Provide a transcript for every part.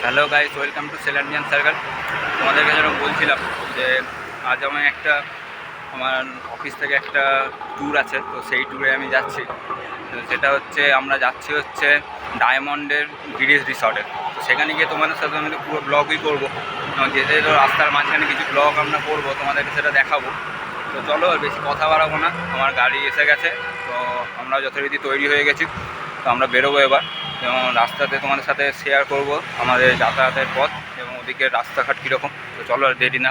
Hello guys, welcome to সেলান্ডিয়ান circle. তোমাদেরকে যেরকম বলছিলাম যে আজ আমি আমার অফিস থেকে একটা ট্যুর আছে, তো সেই ট্যুরে আমি যাচ্ছি। তো সেটা হচ্ছে আমরা যাচ্ছি ডায়মন্ডের গিরিশ রিসর্টে। তো সেখানে গিয়ে তোমাদের সাথে আমি পুরো ব্লগই করবো, যেতে তো রাস্তার মাঝখানে কিছু ব্লগ আমরা করবো, তোমাদেরকে সেটা দেখাবো। তো চলো, আর বেশি কথা বাড়াবো না, আমার গাড়ি এসে গেছে। তো আমরা যথারীতি তৈরি হয়ে গেছি, তো আমরা বেরোবো এবার। এবং রাস্তাতে তোমাদের সাথে শেয়ার করব আমাদের যাতায়াতের পথ এবং ওদিকে রাস্তাঘাট কীরকম। তো চলো, আর দেরি না।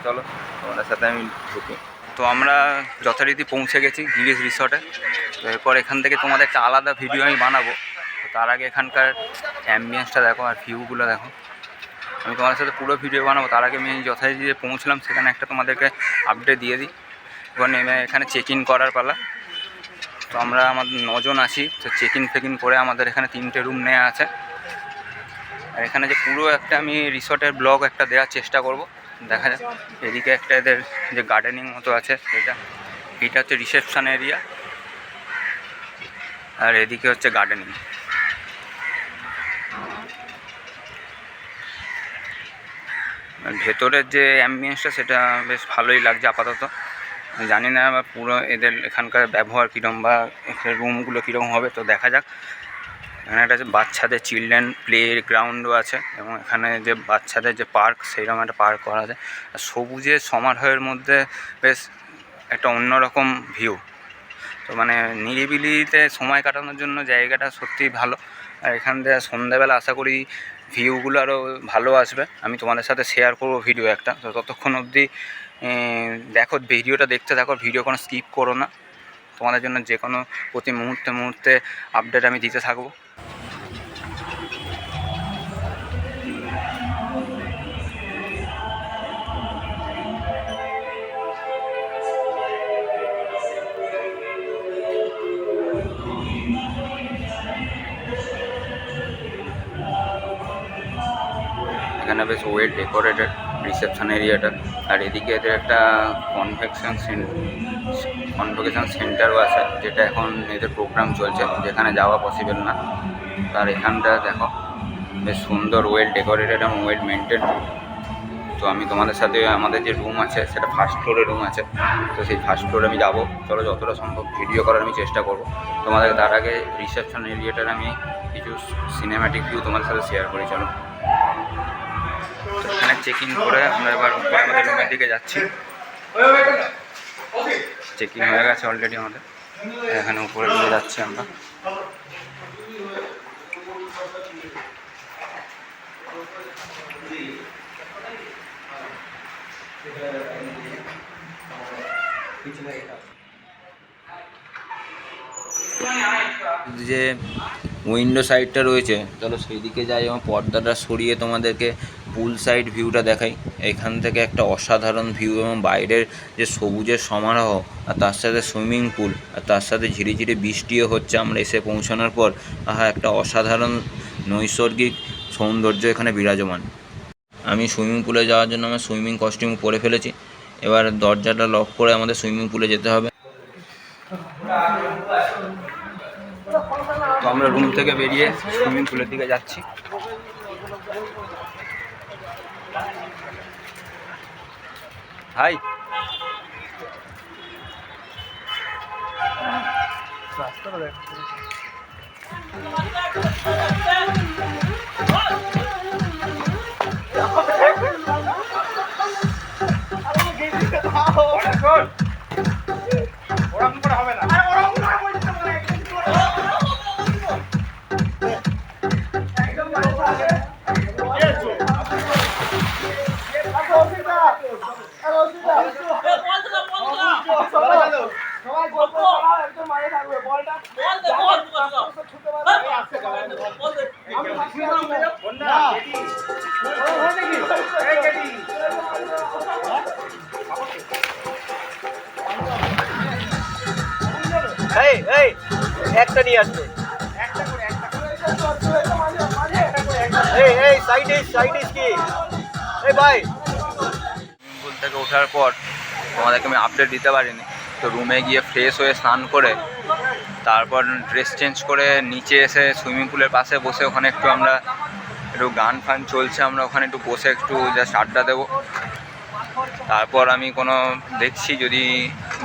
চলো, তোমাদের সাথে আমি ঢুকি। তো আমরা যথারীতি পৌঁছে গেছি গিরিশ রিসর্টে। তো এরপর এখান থেকে তোমাদের একটা আলাদা ভিডিও আমি বানাবো। তো তার আগে এখানকার অ্যাম্বিয়েন্সটা দেখো আর ভিউগুলো দেখো। আমি তোমাদের সাথে পুরো ভিডিও বানাবো, তার আগে আমি যথারীতি যে পৌঁছলাম সেখানে একটা তোমাদেরকে আপডেট দিয়ে দিই। এবার নেমে এখানে চেক ইন করার পালা। তো আমরা আমাদের 9 জন আছি। তো চেক ইন ফেক ইন করে আমাদের এখানে 3টে রুম নেওয়া আছে। আর এখানে যে পুরো একটা আমি রিসর্টের ব্লগ একটা দেওয়ার চেষ্টা করব। দেখা যাক। এদিকে একটা এদের যে গার্ডেনিং মতো আছে এটা হচ্ছে রিসেপশন এরিয়া, আর এদিকে হচ্ছে গার্ডেনিং। ভেতরের যে অ্যাম্বিয়েন্সটা সেটা বেশ ভালোই লাগছে আপাতত। জানি না পুরো এদের এখানকার ব্যবহার কীরকম বা রুমগুলো কীরকম হবে, তো দেখা যাক। এখানে একটা বাচ্চাদের চিলড্রেন প্লে গ্রাউন্ডও আছে এবং এখানে যে বাচ্চাদের যে পার্ক সেইরকম একটা পার্ক করা আছে। আর সবুজের সমারোহের মধ্যে বেশ একটা অন্যরকম ভিউ। তো মানে নিরিবিলিতে সময় কাটানোর জন্য জায়গাটা সত্যিই ভালো। আর এখান থেকে সন্ধ্যাবেলা আশা করি ভিউগুলো আরও ভালো আসবে। আমি তোমাদের সাথে শেয়ার করবো ভিডিও একটা, তো ততক্ষণ অবধি দেখো, ভিডিওটা দেখতে থাকো, ভিডিও কোনো স্কিপ করো না। তোমাদের জন্য যে কোনো প্রতি মুহূর্তে আপডেট আমি দিতে থাকবো। এখানে বেশ ওয়েল ডেকোরেটেড রিসেপশন এরিয়াটা। আর এদিকে এদের একটা কনভোকেশন সেন্টারও আছে, যেটা এখন এদের প্রোগ্রাম চলছে, যেখানে যাওয়া পসিবল না। আর এখানটা দেখো বেশ সুন্দর ওয়েল ডেকোরেটেড এবং ওয়েল মেনটেন। তো আমি তোমাদের সাথে আমাদের যে রুম আছে সেটা ফার্স্ট ফ্লোরে রুম আছে, তো সেই ফার্স্ট ফ্লোরে আমি যাবো। চলো যতটা সম্ভব ভিডিও করার আমি চেষ্টা করব। তোমাদের তার আগে রিসেপশন এরিয়াটার আমি কিছু সিনেম্যাটিক ভিউ তোমাদের সাথে শেয়ার করি। চলো, এখানে চেক ইন করে আমরা এবার আমাদের রুমের দিকে যাচ্ছি। চেক ইন হয়ে গেছে অলরেডি আমাদের। এখানে উপরে দিকে যাচ্ছি আমরা। যে উইন্ডো সাইডটা রয়েছে, চলো সেই দিকে যাই এবং পর্দাটা সরিয়ে তোমাদেরকে পুল সাইড ভিউটা দেখাই। এখান থেকে একটা অসাধারণ ভিউ এবং বাইরের যে সবুজের সমারোহ, আর তার সাথে সুইমিং পুল, আর তার সাথে ঝিরিঝিরি বৃষ্টিও হচ্ছে আমরা এসে পৌঁছানোর পর। একটা অসাধারণ নৈসর্গিক সৌন্দর্য এখানে বিরাজমান। আমি সুইমিং পুলে যাওয়ার জন্য আমার সুইমিং কস্টিউম পরে ফেলেছি। এবার দরজাটা লক করে আমাদের সুইমিং পুলে যেতে হবে। তো আমরা রুম থেকে বেরিয়ে সুইমিং পুলের দিকে যাচ্ছি। হাই, হবে না। একটা নিয়ে আসবে, পুল থেকে ওঠার পর তোমাদেরকে আমি আপডেট দিতে পারিনি। তো রুমে গিয়ে ফ্রেশ হয়ে স্নান করে তারপর ড্রেস চেঞ্জ করে নিচে এসে সুইমিং পুলের পাশে বসে ওখানে একটু আমরা একটু গান ফান চলছে, আমরা ওখানে একটু বসে একটু জাস্ট আড্ডা দেবো। তারপর আমি দেখছি যদি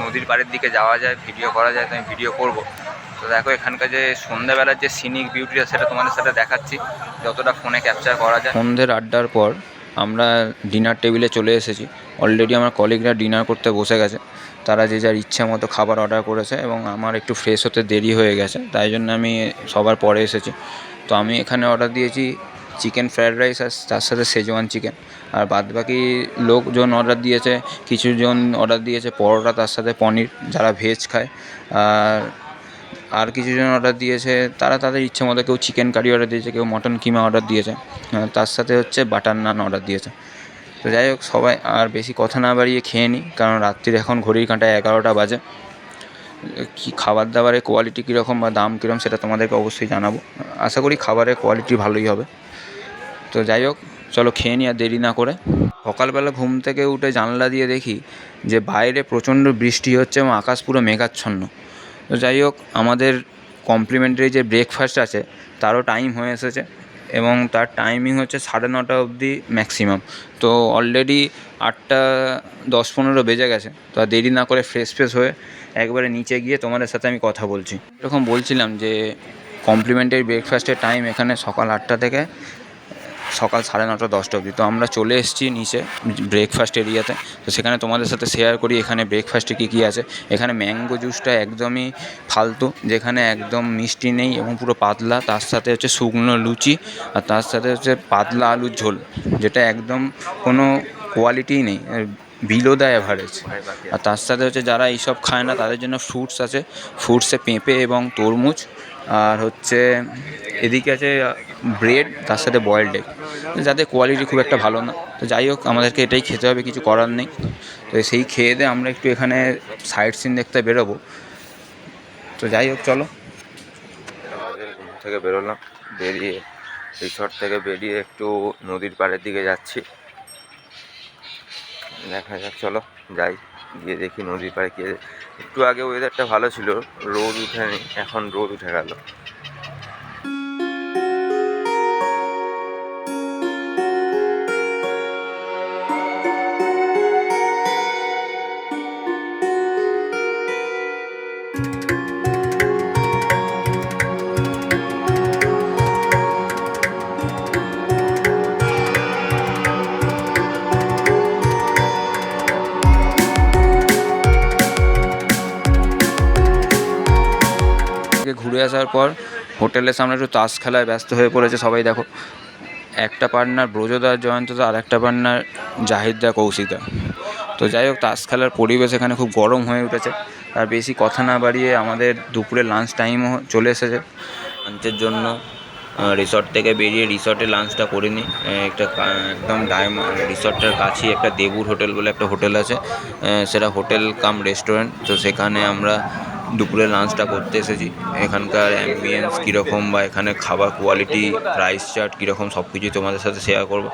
নদীর পাড়ের দিকে যাওয়া যায়, ভিডিও করা যায়, তো আমি ভিডিও করব। তো দেখো এখানকার যে সন্ধ্যাবেলার যে সিনিক বিউটিটা সেটা তোমাদের সাথে দেখাচ্ছি যতটা ফোনে ক্যাপচার করা যায়। সন্ধ্যের আড্ডার পর আমরা ডিনার টেবিলে চলে এসেছি। অলরেডি আমার কলিগরা ডিনার করতে বসে গেছে। তারা যে যার ইচ্ছা মতো খাবার অর্ডার করেছে এবং আমার একটু ফ্রেশ হতে দেরি হয়ে গেছে, তাই জন্য আমি সবার পরে এসেছি। তো আমি এখানে অর্ডার দিয়েছি চিকেন ফ্রায়েড রাইস আর তার সাথে শেজওয়ান চিকেন। আর বাদবাকি লোকজন অর্ডার দিয়েছে, কিছুজন অর্ডার দিয়েছে পরোটা তার সাথে পনির, যারা ভেজ খায়। আর কিছুজন অর্ডার দিয়েছে তারা তাদের ইচ্ছে মতো, কেউ চিকেন কারি অর্ডার দিয়েছে, কেউ মটন কিমা অর্ডার দিয়েছে, তার সাথে হচ্ছে বাটার নান অর্ডার দিয়েছে। তো যাই হোক, সবাই আর বেশি কথা না বাড়িয়ে খেয়ে নিই, কারণ রাত্রির এখন ঘড়ির কাঁটায় 11টা বাজে। কি খাবার দাবারের কোয়ালিটি কীরকম বা দাম কীরকম সেটা তোমাদেরকে অবশ্যই জানাবো। আশা করি খাবারের কোয়ালিটি ভালোই হবে। তো তো যাই হোক, চলো খেয়ে নিই আর দেরি না করে। সকালবেলা ঘুম থেকে উঠে জানলা দিয়ে দেখি যে বাইরে প্রচণ্ড বৃষ্টি হচ্ছে এবং আকাশ পুরো মেঘাচ্ছন্ন। তো যাই হোক, আমাদের কমপ্লিমেন্টারি যে ব্রেকফাস্ট আছে তারও টাইম হয়ে এসেছে এবং তার টাইমিং হচ্ছে 9:30 অবধি ম্যাক্সিমাম। তো অলরেডি 8:10-15 বেজে গেছে। তো আর দেরি না করে ফ্রেশ হয়ে একবারে নিচে গিয়ে তোমাদের সাথে আমি কথা বলছি। এরকম বলছিলাম যে কমপ্লিমেন্টারি ব্রেকফাস্টের টাইম এখানে সকাল 8টা থেকে সকাল 9:30-10টা অবধি। তো আমরা চলে এসেছি নিচে ব্রেকফাস্ট এরিয়াতে। তো সেখানে তোমাদের সাথে শেয়ার করি এখানে ব্রেকফাস্টে কী কী আছে। এখানে ম্যাঙ্গো জুসটা একদমই ফালতু, যেখানে একদম মিষ্টি নেই এবং পুরো পাতলা, তার সাথে হচ্ছে শুকনো লুচি আর তার সাথে হচ্ছে পাতলা আলুর ঝোল, যেটা একদম কোনো কোয়ালিটিই নেই, বিলো দ্য অ্যাভারেজ। আর তার সাথে হচ্ছে যারা এইসব খায় না তাদের জন্য ফ্রুটস আছে, ফ্রুটসে পেঁপে এবং তরমুজ, আর হচ্ছে এদিকে আছে ব্রেড, তার সাথে বয়েলড এগ, যাদের কোয়ালিটি খুব একটা ভালো না। তো যাই হোক, আমাদেরকে এটাই খেতে হবে, কিছু করার নেই। তো সেই খেয়ে দিয়ে আমরা একটু এখানে সাইট সিন দেখতে বেরোবো। তো যাই হোক, চলো। ঘুম থেকে বেরোলাম, বেরিয়ে রিসর্ট থেকে বেরিয়ে একটু নদীর পাড়ের দিকে যাচ্ছি। দেখা যাক, চলো যাই, গিয়ে দেখি নদীর পাড়ে গিয়ে। একটু আগে ওয়েদারটা ভালো ছিল, রোদ উঠেনি, এখন রোদ উঠে গেল। ঘুরে আসার পর হোটেলের সামনে একটু তাস খেলায় ব্যস্ত হয়ে পড়েছে সবাই। দেখো, একটা পার্টনার ব্রজদা জয়ন্তদা, আর একটা পার্টনার জাহিদদা কৌশিকদা। তো যাই হোক, তাস খেলার পরিবেশ এখানে খুব গরম হয়ে উঠেছে। আর বেশি কথা না বাড়িয়ে আমাদের দুপুরে লাঞ্চ টাইমও চলে এসেছে। লাঞ্চের জন্য রিসর্ট থেকে বেরিয়ে রিসর্টে লাঞ্চটা করে নিই। একদম রিসর্টের কাছেই একটা দেবুর হোটেল বলে একটা হোটেল আছে, সেটা হোটেল কাম রেস্টুরেন্ট। তো সেখানে আমরা দুপুরে লাঞ্চটা করতে এসেছি। এখানকার অ্যাম্বিয়েন্স কীরকম বা এখানে খাবার কোয়ালিটি, প্রাইস চার্ট কীরকম, সব কিছুই তোমাদের সাথে শেয়ার করবো।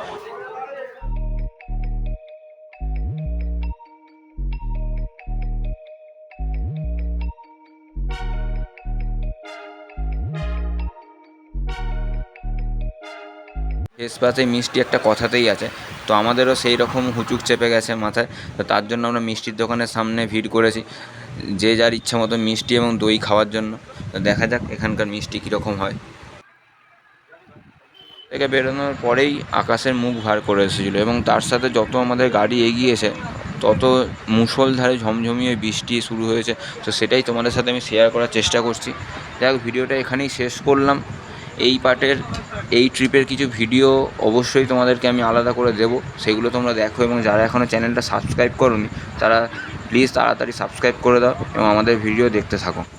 শেষ পাতে মিষ্টি একটা কথাতেই আছে, তো আমাদেরও সেই রকম হুচুক চেপে গেছে মাথায়। তো তার জন্য আমরা মিষ্টির দোকানের সামনে ভিড় করেছি, যে যার ইচ্ছা মতো মিষ্টি এবং দই খাওয়ার জন্য। তো দেখা যাক এখানকার মিষ্টি কীরকম হয়। থেকে বেরোনোর পরেই আকাশের মুখ ভার করে এসেছিলো এবং তার সাথে যত আমাদের গাড়ি এগিয়েছে তত মুষলধারে ঝমঝমিয়ে বৃষ্টি শুরু হয়েছে। তো সেটাই তোমাদের সাথে আমি শেয়ার করার চেষ্টা করছি। যাই হোক, ভিডিওটা এখানেই শেষ করলাম। এই পার্টের, এই ট্রিপের কিছু ভিডিও অবশ্যই তোমাদেরকে আমি আলাদা করে দেবো, সেগুলো তোমরা দেখো। এবং যারা এখনও চ্যানেলটা সাবস্ক্রাইব করোনি তারা প্লিজ তাড়াতাড়ি সাবস্ক্রাইব করে দাও এবং আমাদের ভিডিও দেখতে থাকো।